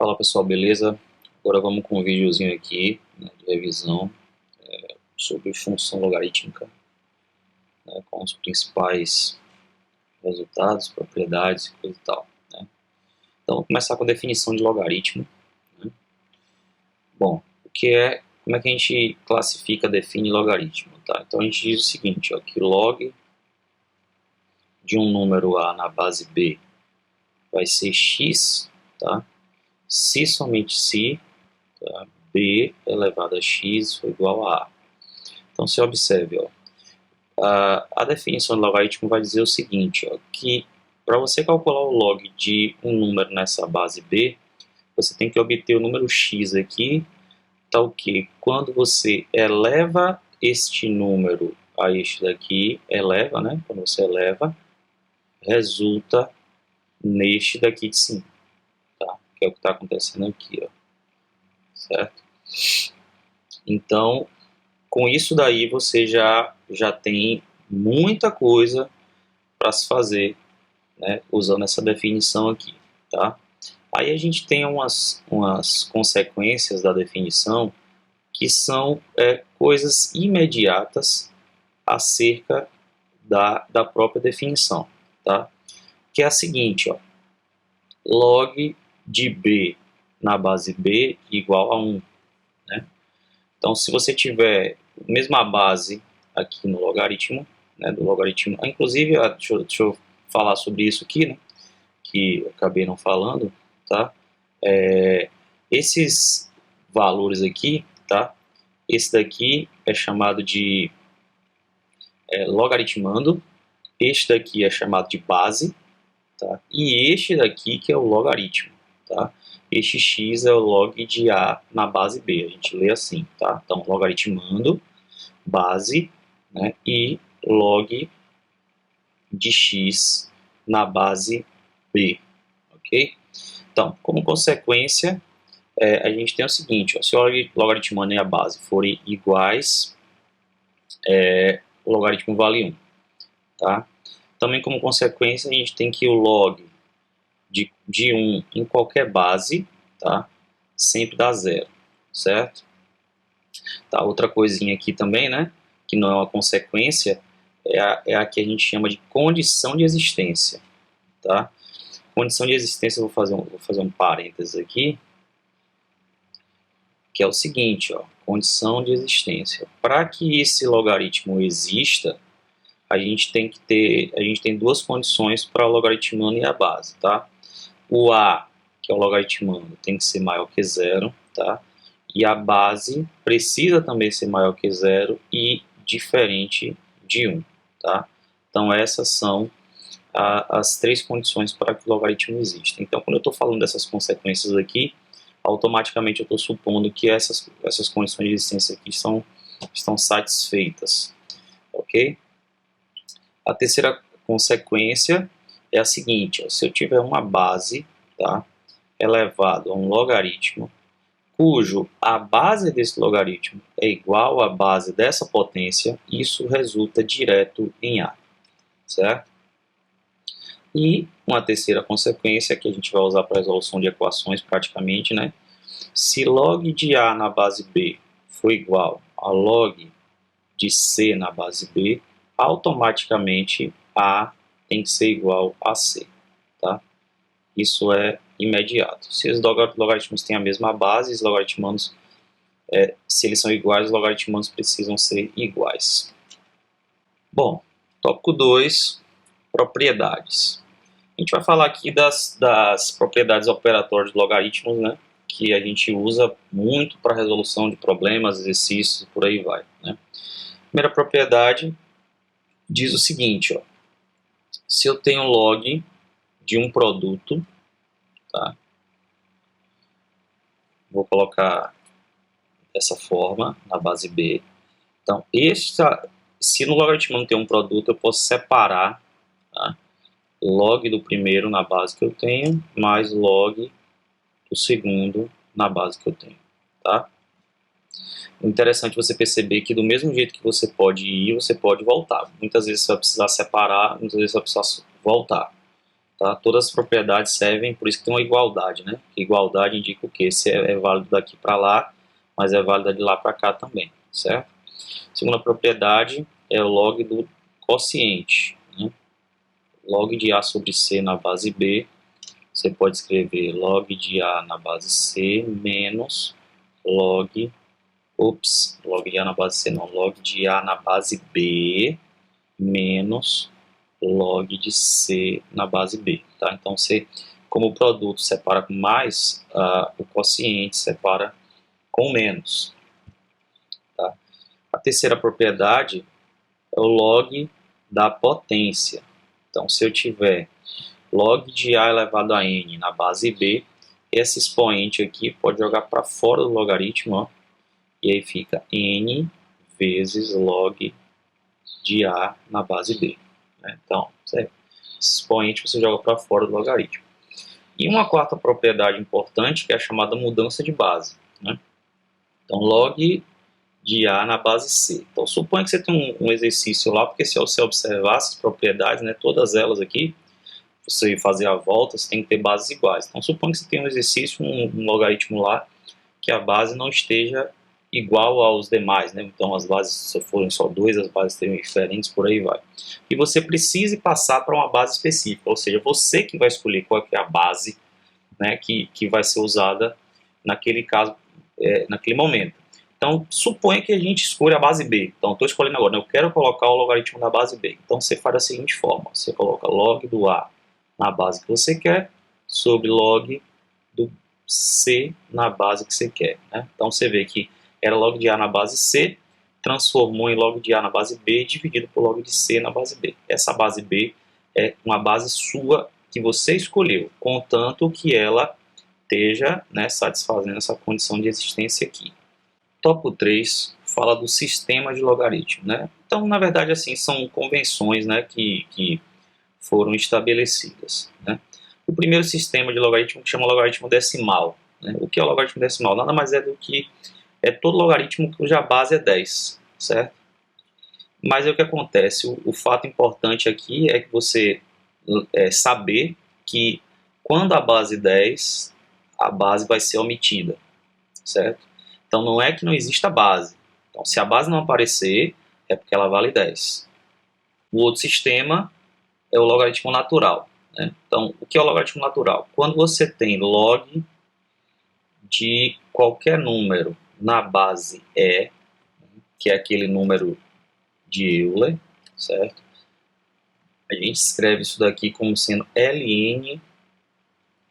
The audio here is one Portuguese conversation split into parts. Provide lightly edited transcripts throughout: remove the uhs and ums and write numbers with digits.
Fala pessoal, beleza? Agora vamos com um videozinho aqui, né, de revisão sobre função logarítmica, né, com os principais resultados, propriedades e coisa e tal, né? Então vamos começar com a definição de logaritmo, né? Bom, como é que a gente classifica, define logaritmo, tá? Então a gente diz o seguinte, ó, que log de um número a na base b vai ser x, tá? Se somente se, tá? B elevado a x for igual a A. Então, você observe, ó, a definição de logaritmo vai dizer o seguinte, ó, que para você calcular o log de um número nessa base B, você tem que obter o número x aqui, tal que quando você eleva este número a este daqui, eleva, né? Quando você eleva, resulta neste daqui de cima, tá? Que é o que está acontecendo aqui, ó, certo? Então, com isso daí você já tem muita coisa para se fazer, né, usando essa definição aqui, tá? Aí a gente tem umas consequências da definição que são coisas imediatas acerca da própria definição, tá? Que é a seguinte, ó, log de b na base b igual a 1, né? Então, se você tiver a mesma base aqui no logaritmo, né, do logaritmo, inclusive, deixa eu falar sobre isso aqui, né, que eu acabei não falando, tá? Esses valores aqui, tá? Esse daqui é chamado de logaritmando, este daqui é chamado de base, tá? E este daqui que é o logaritmo, tá? Este x é o log de A na base B, a gente lê assim, tá? Então, logaritmando, base, né? E log de x na base B, ok? Então, como consequência, a gente tem o seguinte, ó, se o logaritmando e a base forem iguais, o logaritmo vale 1, tá? Também como consequência, a gente tem que o log de 1 em qualquer base, tá? Sempre dá 0, certo? Tá, outra coisinha aqui também, né? Que não é uma consequência, é a que a gente chama de condição de existência, tá? Condição de existência, eu vou fazer um parênteses aqui, que é o seguinte, ó, condição de existência. Para que esse logaritmo exista, a gente tem duas condições para o logaritmando e a base, tá? O A, que é o logaritmando, tem que ser maior que zero, tá? E a base precisa também ser maior que zero e diferente de 1, tá? Então essas são as três condições para que o logaritmo exista. Então, quando eu estou falando dessas consequências aqui, automaticamente eu estou supondo que essas condições de existência aqui estão satisfeitas, ok? A terceira consequência é a seguinte, ó, se eu tiver uma base, tá, elevado a um logaritmo, cujo a base desse logaritmo é igual à base dessa potência, isso resulta direto em A, certo? E uma terceira consequência que a gente vai usar para resolução de equações praticamente, né? Se log de A na base B for igual a log de C na base B, automaticamente A tem que ser igual a C, tá? Isso é imediato. Se os logaritmos têm a mesma base, os logaritmandos, se eles são iguais, os logaritmandos precisam ser iguais. Bom, tópico 2, propriedades. A gente vai falar aqui das propriedades operatórias de logaritmos, né, que a gente usa muito para resolução de problemas, exercícios e por aí vai, né? Primeira propriedade diz o seguinte, ó, se eu tenho log de um produto, tá? Vou colocar dessa forma na base B. Então, se no logaritmo não tem um produto, eu posso separar, tá, log do primeiro na base que eu tenho, mais log do segundo na base que eu tenho, tá? O interessante é você perceber que do mesmo jeito que você pode ir, você pode voltar. Muitas vezes você vai precisar separar, muitas vezes você vai precisar voltar, tá? Todas as propriedades servem, por isso que tem uma igualdade, né? Igualdade indica o quê? Se é válido daqui para lá, mas é válido de lá para cá também, certo? Segunda propriedade é o log do quociente, né? Log de A sobre C na base B, você pode escrever log de A na base C menos log de A na base C não, log de A na base B menos log de C na base B, tá? Então, você, como o produto separa com mais, o quociente separa com menos, tá? A terceira propriedade é o log da potência. Então, se eu tiver log de A elevado a N na base B, esse expoente aqui pode jogar para fora do logaritmo, ó, e aí fica N vezes log de A na base B, né? Então, esse expoente você joga para fora do logaritmo. E uma quarta propriedade importante que é a chamada mudança de base, né? Então, log de A na base C. Então, suponha que você tem um exercício lá, porque se você observar essas propriedades, né, todas elas aqui, você fazer a volta, você tem que ter bases iguais. Então, suponha que você tem um exercício, um logaritmo lá, que a base não esteja igual aos demais, né? Então, as bases, se forem só duas, as bases seriam diferentes, por aí vai. E você precise passar para uma base específica, ou seja, você que vai escolher qual é a base, né, que vai ser usada naquele caso, naquele momento. Então, suponha que a gente escolha a base B. Então, estou escolhendo agora, né? Eu quero colocar o logaritmo da base B. Então, você faz da seguinte forma. Você coloca log do A na base que você quer, sobre log do C na base que você quer, né? Então, você vê que era log de A na base C, transformou em log de A na base B, dividido por log de C na base B. Essa base B é uma base sua que você escolheu, contanto que ela esteja, né, satisfazendo essa condição de existência aqui. Tópico 3 fala do sistema de logaritmo, né? Então, na verdade, assim, são convenções, né, que foram estabelecidas, né? O primeiro sistema de logaritmo chama logaritmo decimal, né? O que é o logaritmo decimal? Nada mais é do que todo logaritmo cuja base é 10, certo? Mas é o que acontece, o fato importante aqui é que você saber que quando a base 10, a base vai ser omitida, certo? Então não é que não exista base. Então, se a base não aparecer, é porque ela vale 10. O outro sistema é o logaritmo natural, né? Então, o que é o logaritmo natural? Quando você tem log de qualquer número na base E, que é aquele número de Euler, certo? A gente escreve isso daqui como sendo ln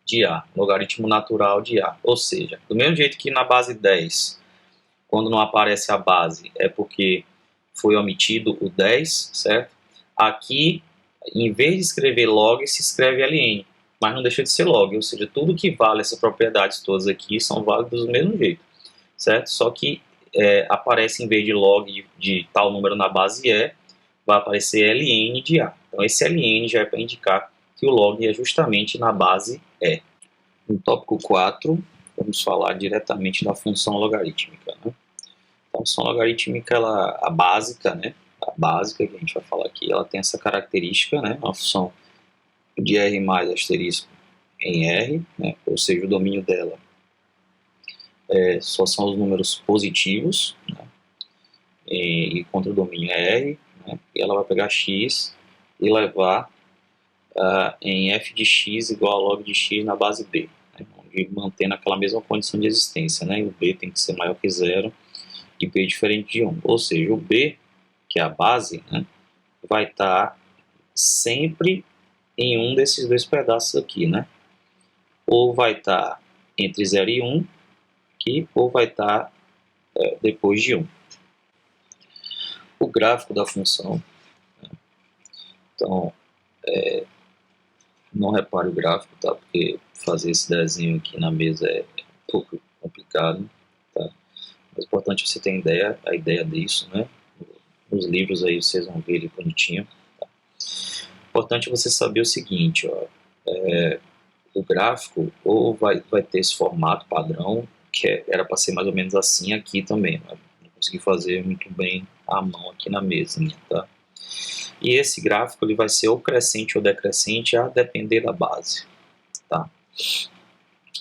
de A, logaritmo natural de A. Ou seja, do mesmo jeito que na base 10, quando não aparece a base, é porque foi omitido o 10, certo? Aqui, em vez de escrever log, se escreve ln, mas não deixa de ser log, ou seja, tudo que vale essas propriedades todas aqui são válidas do mesmo jeito, certo? Só que aparece, em vez de log de tal número na base E, vai aparecer ln de A. Então, esse ln já é para indicar que o log é justamente na base E. No tópico 4, vamos falar diretamente da função logarítmica, né? A função logarítmica, a básica, né? A básica que a gente vai falar aqui, ela tem essa característica, né? Uma função de R mais asterisco em R, né? Ou seja, o domínio dela só são os números positivos, né? E contra o domínio é R, né? E ela vai pegar x e levar em f de x igual a log de x na base b, né? Onde mantendo aquela mesma condição de existência, né? O b tem que ser maior que zero e b diferente de 1. Ou seja, o b, que é a base, né, vai estar sempre em um desses dois pedaços aqui, né? Ou vai estar entre 0 e 1, aqui, ou vai estar depois de 1. O gráfico da função, né? Então, não repare o gráfico, tá? Porque fazer esse desenho aqui na mesa é um pouco complicado, tá? Mas é importante você ter a ideia disso, né? Nos livros aí vocês vão ver ele bonitinho. Tá? Importante você saber o seguinte, ó, o gráfico ou vai ter esse formato padrão, que era para ser mais ou menos assim aqui também, né? Não consegui fazer muito bem a mão aqui na mesa, tá? E esse gráfico ele vai ser ou crescente ou decrescente a depender da base, tá?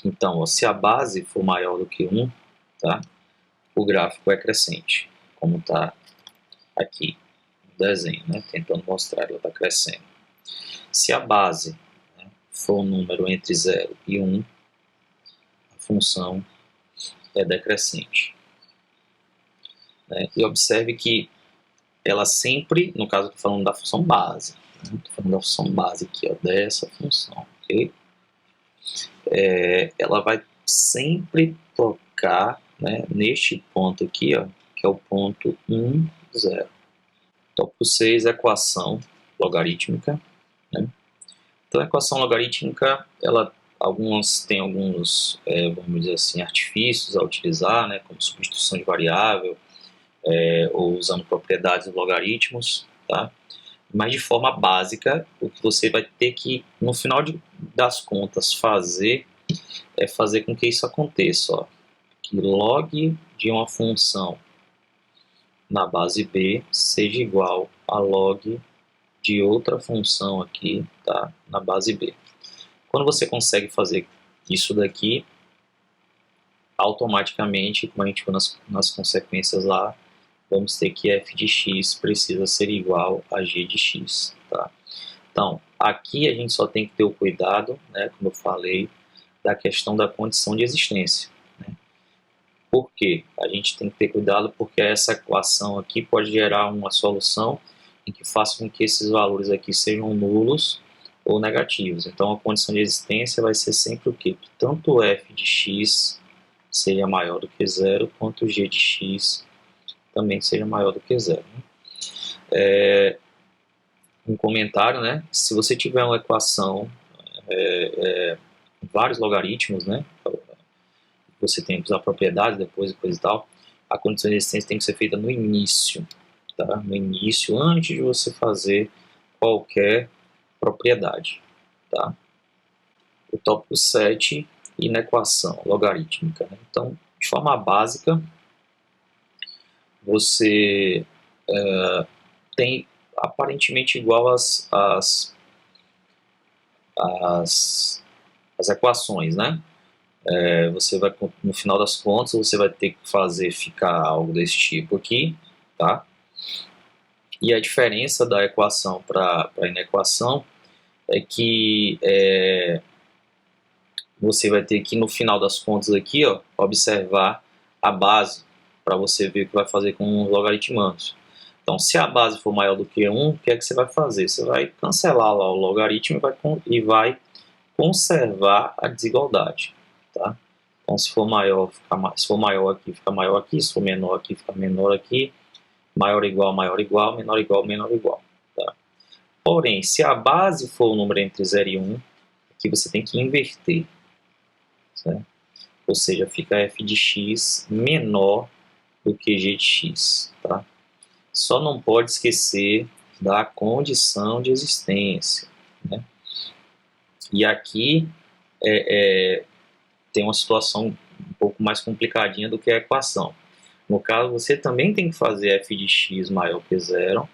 Então, ó, se a base for maior do que 1, tá? O gráfico é crescente, como está aqui no desenho, né? Tentando mostrar, ela está crescendo. Se a base, né, for um número entre 0 e 1, a função é decrescente. Né? E observe que ela sempre, no caso eu estou falando da função base, né? Estou falando da função base aqui, ó, dessa função, ok? Ela vai sempre tocar, né, neste ponto aqui, ó, que é o ponto 1, 0. Tópico 6, equação logarítmica. Né? Então, a equação logarítmica, tem alguns, vamos dizer assim, artifícios a utilizar, né, como substituição de variável, ou usando propriedades dos logaritmos, tá? Mas de forma básica, o que você vai ter que, no final das contas, fazer é fazer com que isso aconteça, ó, que log de uma função na base B seja igual a log de outra função aqui, tá, na base B. Quando você consegue fazer isso daqui, automaticamente, como a gente viu nas consequências lá, vamos ter que f de x precisa ser igual a g de x, tá? Então, aqui a gente só tem que ter o cuidado, né, como eu falei, da questão da condição de existência. Né? Por quê? A gente tem que ter cuidado porque essa equação aqui pode gerar uma solução em que faça com que esses valores aqui sejam nulos ou negativos. Então, a condição de existência vai ser sempre o quê? Que tanto f de x seja maior do que zero, quanto g de x também seja maior do que zero. Né? Um comentário, né? Se você tiver uma equação, vários logaritmos, né? Você tem que usar propriedades depois e coisa e tal, a condição de existência tem que ser feita no início, tá? No início, antes de você fazer qualquer propriedade, tá? O tópico 7, inequação logarítmica. Né? Então, de forma básica, você tem aparentemente igual as equações, né? Você vai, no final das contas, você vai ter que fazer ficar algo desse tipo aqui, tá? E a diferença da equação para a inequação é que você vai ter que, no final das contas aqui, ó, observar a base para você ver o que vai fazer com os logaritmandos. Então, se a base for maior do que 1, o que é que você vai fazer? Você vai cancelar lá o logaritmo e vai conservar a desigualdade, tá? Então, se for maior aqui, fica maior aqui. Se for menor aqui, fica menor aqui. Maior igual, menor igual, menor igual. Tá? Porém, se a base for o número entre 0 e 1, aqui você tem que inverter. Certo? Ou seja, fica f de x menor do que g de x. Tá? Só não pode esquecer da condição de existência. Né? E aqui tem uma situação um pouco mais complicadinha do que a equação. No caso, você também tem que fazer f de x maior que zero,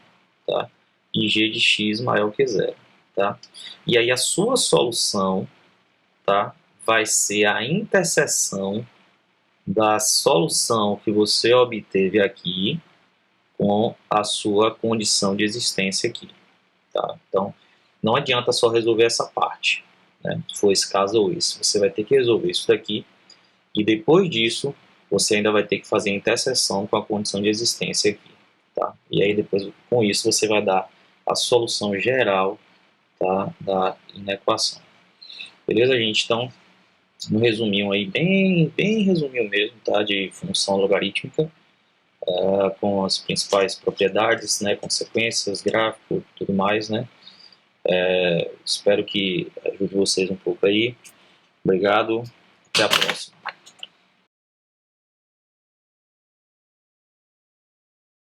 tá? E g de x maior que zero. Tá? E aí a sua solução, tá, vai ser a interseção da solução que você obteve aqui com a sua condição de existência aqui. Tá? Então, não adianta só resolver essa parte. Né? Se for esse caso ou esse, você vai ter que resolver isso daqui e depois disso você ainda vai ter que fazer a interseção com a condição de existência aqui. Tá? E aí depois com isso você vai dar a solução geral, tá, da inequação. Beleza, gente? Então, um resuminho aí, bem resuminho mesmo, tá, de função logarítmica, com as principais propriedades, né, consequências, gráfico, tudo mais, né. Espero que ajude vocês um pouco aí. Obrigado, até a próxima.